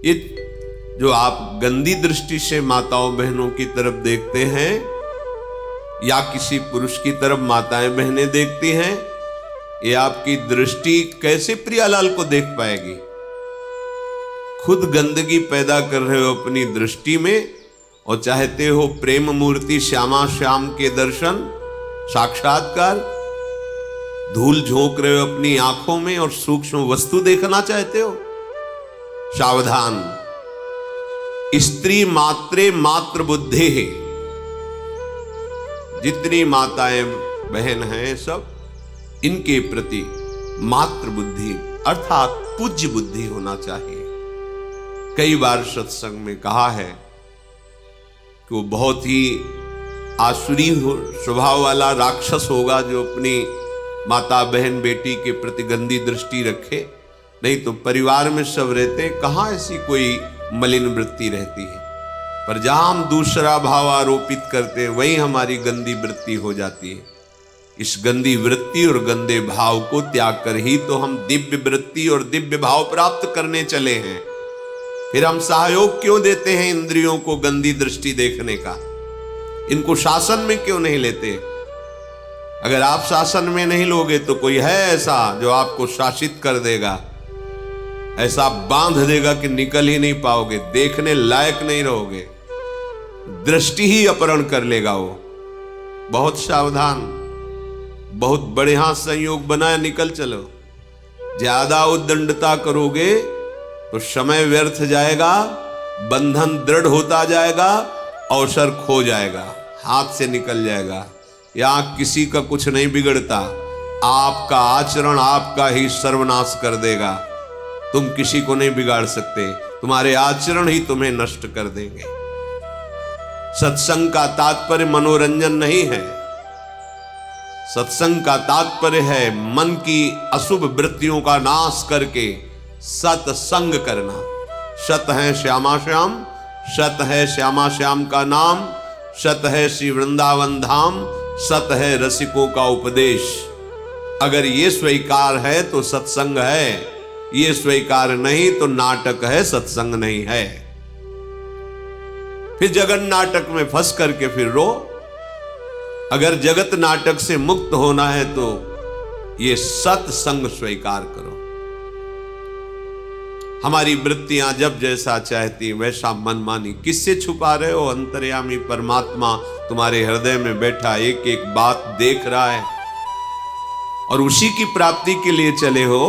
ये जो आप गंदी दृष्टि से माताओं बहनों की तरफ देखते हैं या किसी पुरुष की तरफ माताएं बहनें देखती हैं, ये आपकी दृष्टि कैसे प्रियालाल को देख पाएगी? खुद गंदगी पैदा कर रहे हो अपनी दृष्टि में और चाहते हो प्रेम मूर्ति श्यामा श्याम के दर्शन साक्षात्कार, धूल झोंक रहे हो अपनी आंखों में और सूक्ष्म वस्तु देखना चाहते हो। सावधान, स्त्री मात्रे मात्र बुद्धि है। जितनी माताएं बहन हैं सब, इनके प्रति मात्र बुद्धि अर्थात पूज्य बुद्धि होना चाहिए। कई बार सत्संग में कहा है कि वो बहुत ही आसुरी स्वभाव वाला राक्षस होगा जो अपनी माता बहन बेटी के प्रति गंदी दृष्टि रखे, नहीं तो परिवार में सब रहते, कहां ऐसी कोई मलिन वृत्ति रहती है। पर जहां हम दूसरा भाव आरोपित करते हैं वहीं हमारी गंदी वृत्ति हो जाती है। इस गंदी वृत्ति और गंदे भाव को त्याग कर ही तो हम दिव्य वृत्ति और दिव्य भाव प्राप्त करने चले हैं। फिर हम सहयोग क्यों देते हैं इंद्रियों को गंदी दृष्टि देखने का? इनको शासन में क्यों नहीं लेते? अगर आप शासन में नहीं लोगे तो कोई है ऐसा जो आपको शासित कर देगा, ऐसा बांध देगा कि निकल ही नहीं पाओगे, देखने लायक नहीं रहोगे, दृष्टि ही अपहरण कर लेगा वो। बहुत सावधान, बहुत बढ़िया संयोग बनाए निकल चलो। ज्यादा उद्दंडता करोगे तो समय व्यर्थ जाएगा, बंधन दृढ़ होता जाएगा, अवसर खो जाएगा, हाथ से निकल जाएगा। यहां किसी का कुछ नहीं बिगड़ता, आपका आचरण आपका ही सर्वनाश कर देगा। तुम किसी को नहीं बिगाड़ सकते, तुम्हारे आचरण ही तुम्हें नष्ट कर देंगे। सत्संग का तात्पर्य मनोरंजन नहीं है, सत्संग का तात्पर्य है मन की अशुभ वृत्तियों का नाश करके सत्संग करना। सत है श्यामा श्याम, सत है श्यामा श्याम का नाम, सत है श्री वृंदावन धाम, सत है रसिकों का उपदेश। अगर ये स्वीकार है तो सत्संग है, ये स्वीकार नहीं तो नाटक है, सत्संग नहीं है। फिर जगत नाटक में फंस करके फिर रो। अगर जगत नाटक से मुक्त होना है तो ये सत्संग स्वीकार करो। हमारी वृत्तियां जब जैसा चाहती वैसा मनमानी किससे छुपा रहे हो? अंतर्यामी परमात्मा तुम्हारे हृदय में बैठा एक एक बात देख रहा है और उसी की प्राप्ति के लिए चले हो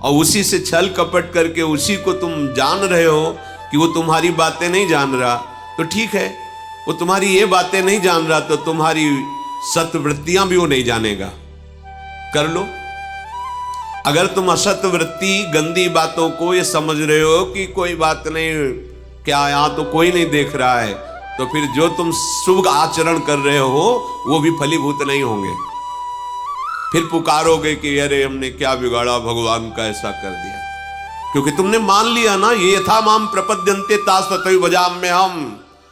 और उसी से छल कपट करके उसी को तुम जान रहे हो कि वो तुम्हारी बातें नहीं जान रहा, तो ठीक है, वो तुम्हारी ये बातें नहीं जान रहा तो तुम्हारी सत्वृत्तियां भी वो नहीं जानेगा। कर लो। अगर तुम असत वृत्ति गंदी बातों को ये समझ रहे हो कि कोई बात नहीं, क्या यहां तो कोई नहीं देख रहा है, तो फिर जो तुम शुभ आचरण कर रहे हो वो भी फलीभूत नहीं होंगे। फिर पुकारोगे कि अरे हमने क्या बिगाड़ा, भगवान का ऐसा कर दिया, क्योंकि तुमने मान लिया ना, ये यथा माम प्रपद्यन्ते तास तथैव भजाम्य हम।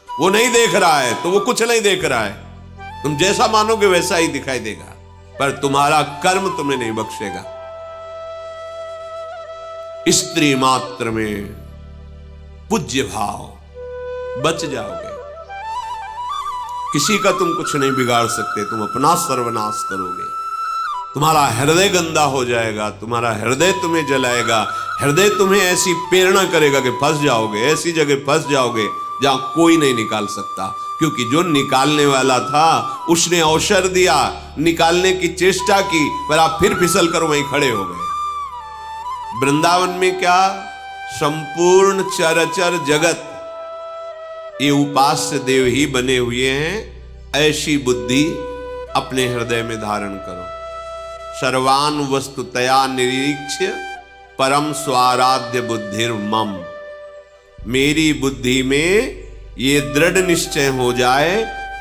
वो नहीं देख रहा है तो वो कुछ नहीं देख रहा है, तुम जैसा मानोगे वैसा ही दिखाई देगा, पर तुम्हारा कर्म तुम्हें नहीं बख्शेगा। स्त्री मात्र में पूज्य भाव, बच जाओगे। किसी का तुम कुछ नहीं बिगाड़ सकते, तुम अपना सर्वनाश करोगे। तुम्हारा हृदय गंदा हो जाएगा, तुम्हारा हृदय तुम्हें जलाएगा, हृदय तुम्हें ऐसी प्रेरणा करेगा कि फंस जाओगे, ऐसी जगह फंस जाओगे जहां कोई नहीं निकाल सकता, क्योंकि जो निकालने वाला था उसने अवसर दिया, निकालने की चेष्टा की, पर आप फिर फिसल कर वहीं खड़े हो गए। वृंदावन में क्या संपूर्ण चराचर जगत ये उपास्य देव ही बने हुए हैं। ऐसी बुद्धि अपने हृदय में धारण करो। सर्वान वस्तुतया निरीक्ष्य परम स्वाराध्य बुद्धिर मम। मेरी बुद्धि में ये दृढ़ निश्चय हो जाए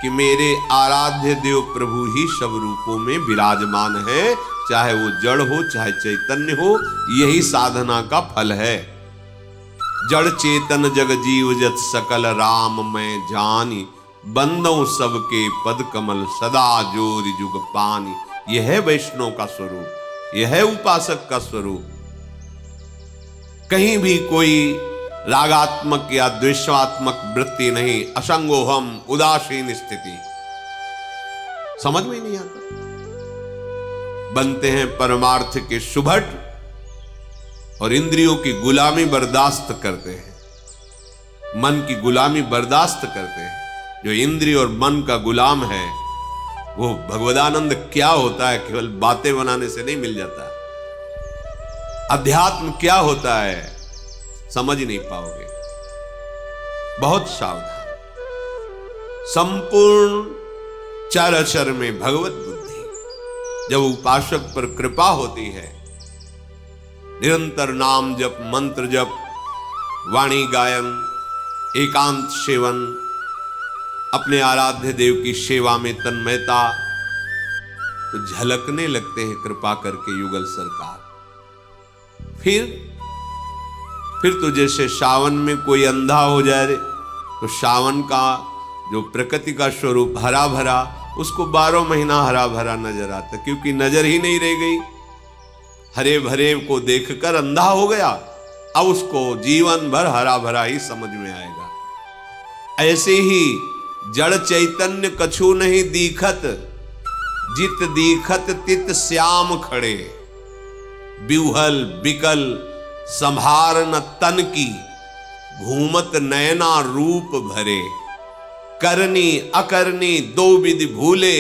कि मेरे आराध्य देव प्रभु ही सब रूपों में विराजमान है, चाहे वो जड़ हो चाहे चैतन्य हो, यही साधना का फल है। जड़ चेतन जग जीव जत सकल राम मैं जानी, बंदों सबके पद कमल सदा जोरि जुग पानी। यह है वैष्णव का स्वरूप, यह है उपासक का स्वरूप। कहीं भी कोई रागात्मक या द्वेषात्मक वृत्ति नहीं, असंगोहम, उदासीन स्थिति। समझ में नहीं आता। बनते हैं परमार्थ के सुभट और इंद्रियों की गुलामी बर्दाश्त करते हैं, मन की गुलामी बर्दाश्त करते हैं। जो इंद्रिय और मन का गुलाम है वो भगवदानंद क्या होता है केवल बातें बनाने से नहीं मिल जाता। अध्यात्म क्या होता है समझ नहीं पाओगे। बहुत सावधान। संपूर्ण चराचर में भगवत बुद्धि। जब उपासक पर कृपा होती है, निरंतर नाम जप, मंत्र जप, वाणी गायन, एकांत सेवन, अपने आराध्य देव की सेवा में तन्मयता, तो झलकने लगते हैं कृपा करके युगल सरकार। फिर तो जैसे सावन में कोई अंधा हो जाए तो सावन का जो प्रकृति का स्वरूप हरा भरा, उसको 12 महीना हरा भरा नजर आता, क्योंकि नजर ही नहीं रह गई। हरे भरे को देखकर अंधा हो गया, अब उसको जीवन भर हरा भरा ही समझ में आएगा। ऐसे ही जड़ चैतन्य कछु नहीं दीखत, जित दीखत तित श्याम खड़े। बिउहल बिकल संभार न तन की, घूमत नयना रूप भरे। करनी अकरनी दो विधि भूले,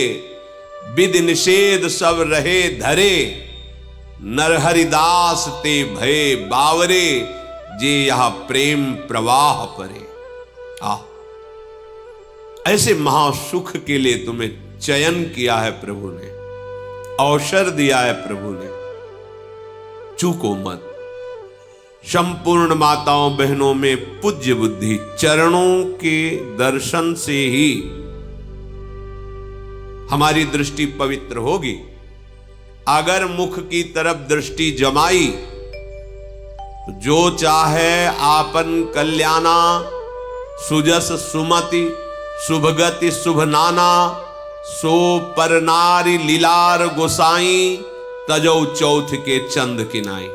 विधि निषेध सब रहे धरे। नरहरिदास ते भये बावरे, जे यह प्रेम प्रवाह परे। ऐसे महासुख के लिए तुम्हें चयन किया है प्रभु ने, अवसर दिया है प्रभु ने। चूको मत। संपूर्ण माताओं बहनों में पूज्य बुद्धि, चरणों के दर्शन से ही हमारी दृष्टि पवित्र होगी। अगर मुख की तरफ दृष्टि जमाई तो जो चाहे आपन कल्याणा, सुजस सुमति शुभगति शुभ नाना। सो पर नारी लीलार गोसाई, तजौ चौथ के चंद किनाई।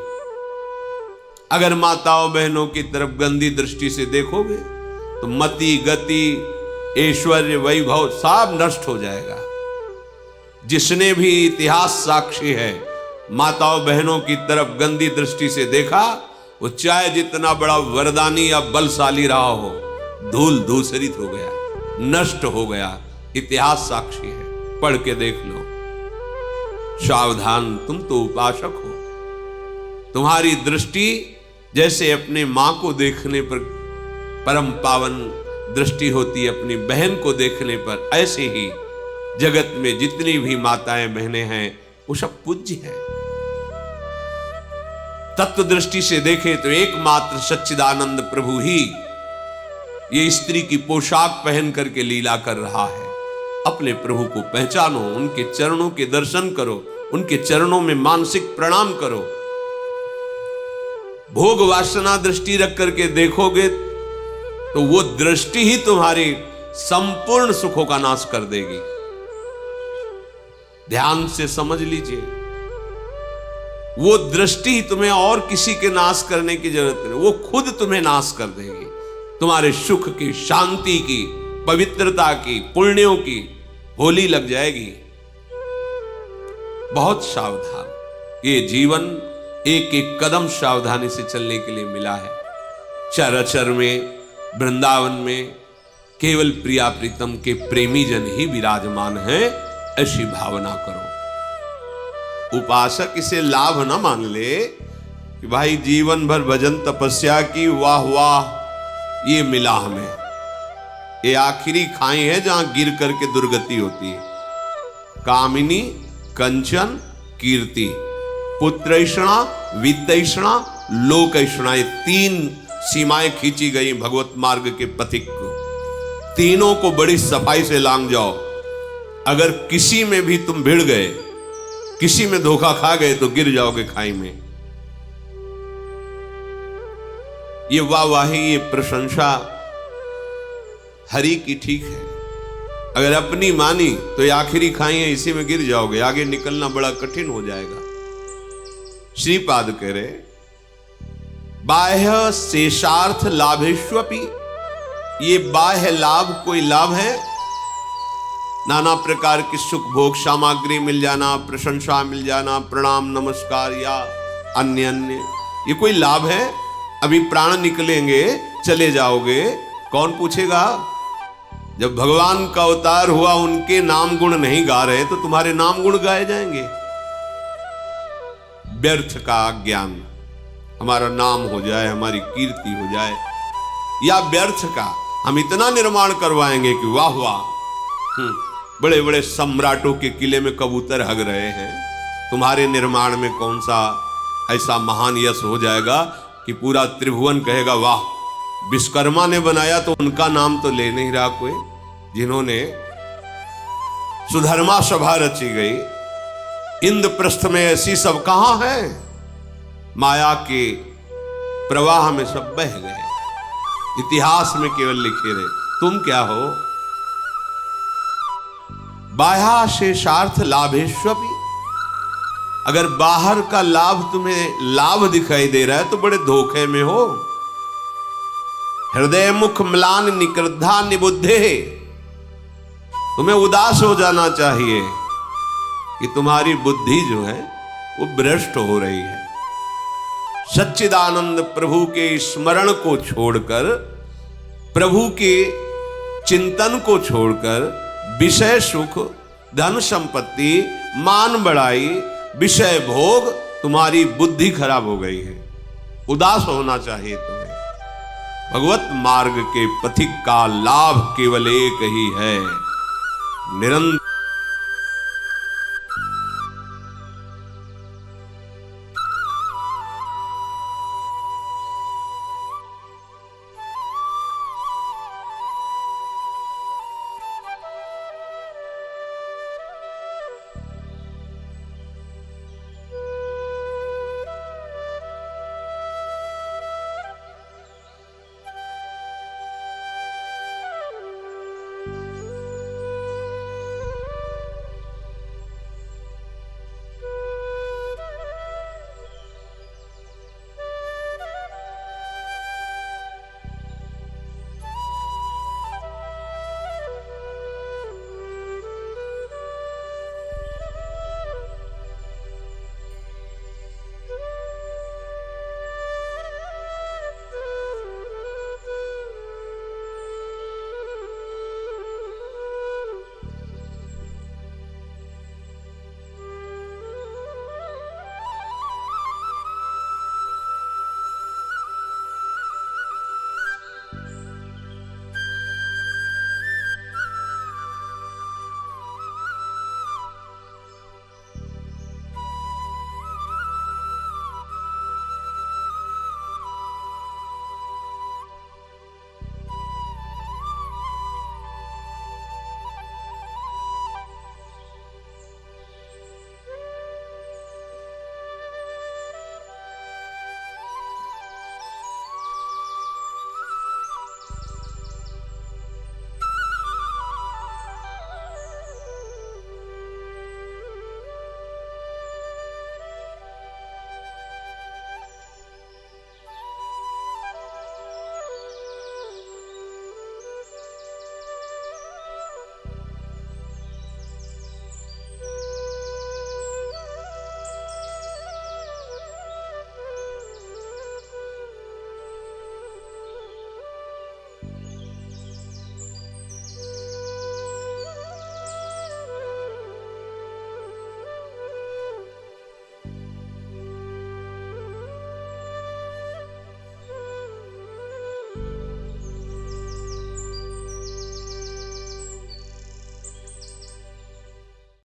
अगर माताओं बहनों की तरफ गंदी दृष्टि से देखोगे तो मति गति ऐश्वर्य वैभव सब नष्ट हो जाएगा। जिसने भी इतिहास साक्षी है, माताओं बहनों की तरफ गंदी दृष्टि से देखा, वो चाहे जितना बड़ा वरदानी या बलशाली रहा हो, धूल धूसरित हो गया, नष्ट हो गया। इतिहास साक्षी है, पढ़ के देख लो। सावधान, तुम तो उपासक हो। तुम्हारी दृष्टि जैसे अपने मां को देखने पर परम पावन दृष्टि होती है, अपनी बहन को देखने पर, ऐसे ही जगत में जितनी भी माताएं बहनें हैं वो सब पूज्य हैं। तत्व दृष्टि से देखें तो एकमात्र सच्चिदानंद प्रभु ही ये स्त्री की पोशाक पहन करके लीला कर रहा है। अपने प्रभु को पहचानो, उनके चरणों के दर्शन करो, उनके चरणों में मानसिक प्रणाम करो। भोग वासना दृष्टि रख करके देखोगे तो वो दृष्टि ही तुम्हारी संपूर्ण सुखों का नाश कर देगी। ध्यान से समझ लीजिए, वो दृष्टि तुम्हें और किसी के नाश करने की जरूरत नहीं, वो खुद तुम्हें नाश कर देगी। तुम्हारे सुख की, शांति की, पवित्रता की, पुण्यों की होली लग जाएगी। बहुत सावधान। ये जीवन एक एक कदम सावधानी से चलने के लिए मिला है। चराचर में, वृंदावन में केवल प्रिया प्रीतम के प्रेमी जन ही विराजमान हैं, ऐसी भावना करो। उपासक इसे लाभ न मान ले कि भाई जीवन भर भजन तपस्या की, वाह वाह ये मिला हमें। ये आखिरी खाई है जहां गिर करके दुर्गति होती है। कामिनी, कंचन, कीर्ति, पुत्रैषणा, वित्तैषणा, लोकैषणा, ये 3 सीमाएं खींची गई भगवत मार्ग के पथिक को। तीनों को बड़ी सफाई से लांग जाओ। अगर किसी में भी तुम भिड़ गए, किसी में धोखा खा गए तो गिर जाओगे खाई में। ये वाहवाही, ये प्रशंसा हरि की ठीक है। अगर अपनी मानी तो ये आखिरी खाई है, इसी में गिर जाओगे, आगे निकलना बड़ा कठिन हो जाएगा। श्रीपाद कह रहे, बाह्य शेषार्थ लाभेष्वपि, ये बाह्य लाभ कोई लाभ है? नाना प्रकार की सुख भोग सामग्री मिल जाना, प्रशंसा मिल जाना, प्रणाम नमस्कार या अन्य अन्य, ये कोई लाभ है? अभी प्राण निकलेंगे, चले जाओगे, कौन पूछेगा? जब भगवान का अवतार हुआ, उनके नाम गुण नहीं गा रहे तो तुम्हारे नाम गुण गाए जाएंगे। व्यर्थ का ज्ञान, हमारा नाम हो जाए, हमारी कीर्ति हो जाए, या व्यर्थ का हम इतना निर्माण करवाएंगे कि वाह वाह, बड़े बड़े सम्राटों के किले में कबूतर हग रहे हैं, तुम्हारे निर्माण में कौन सा ऐसा महान यश हो जाएगा कि पूरा त्रिभुवन कहेगा वाह, विश्वकर्मा ने बनाया तो उनका नाम तो ले नहीं रहा कोई, जिन्होंने सुधर्मा सभा रची गई इंद्रप्रस्थ में, ऐसी सब कहां है? माया के प्रवाह में सब बह गए, इतिहास में केवल लिखे रहे। तुम क्या हो? बाह्य शेषार्थ लाभेष्वपि, अगर बाहर का लाभ तुम्हें लाभ दिखाई दे रहा है तो बड़े धोखे में हो। हृदय मुख म्लान निकृद्धा निबुद्धे, तुम्हें उदास हो जाना चाहिए कि तुम्हारी बुद्धि जो है वो भ्रष्ट हो रही है। सच्चिदानंद प्रभु के स्मरण को छोड़कर, प्रभु के चिंतन को छोड़कर विषय सुख, धन संपत्ति, मान बढ़ाई, विषय भोग, तुम्हारी बुद्धि खराब हो गई है। उदास होना चाहिए तुम्हें। भगवत मार्ग के पथिक का लाभ केवल एक ही है, निरंतर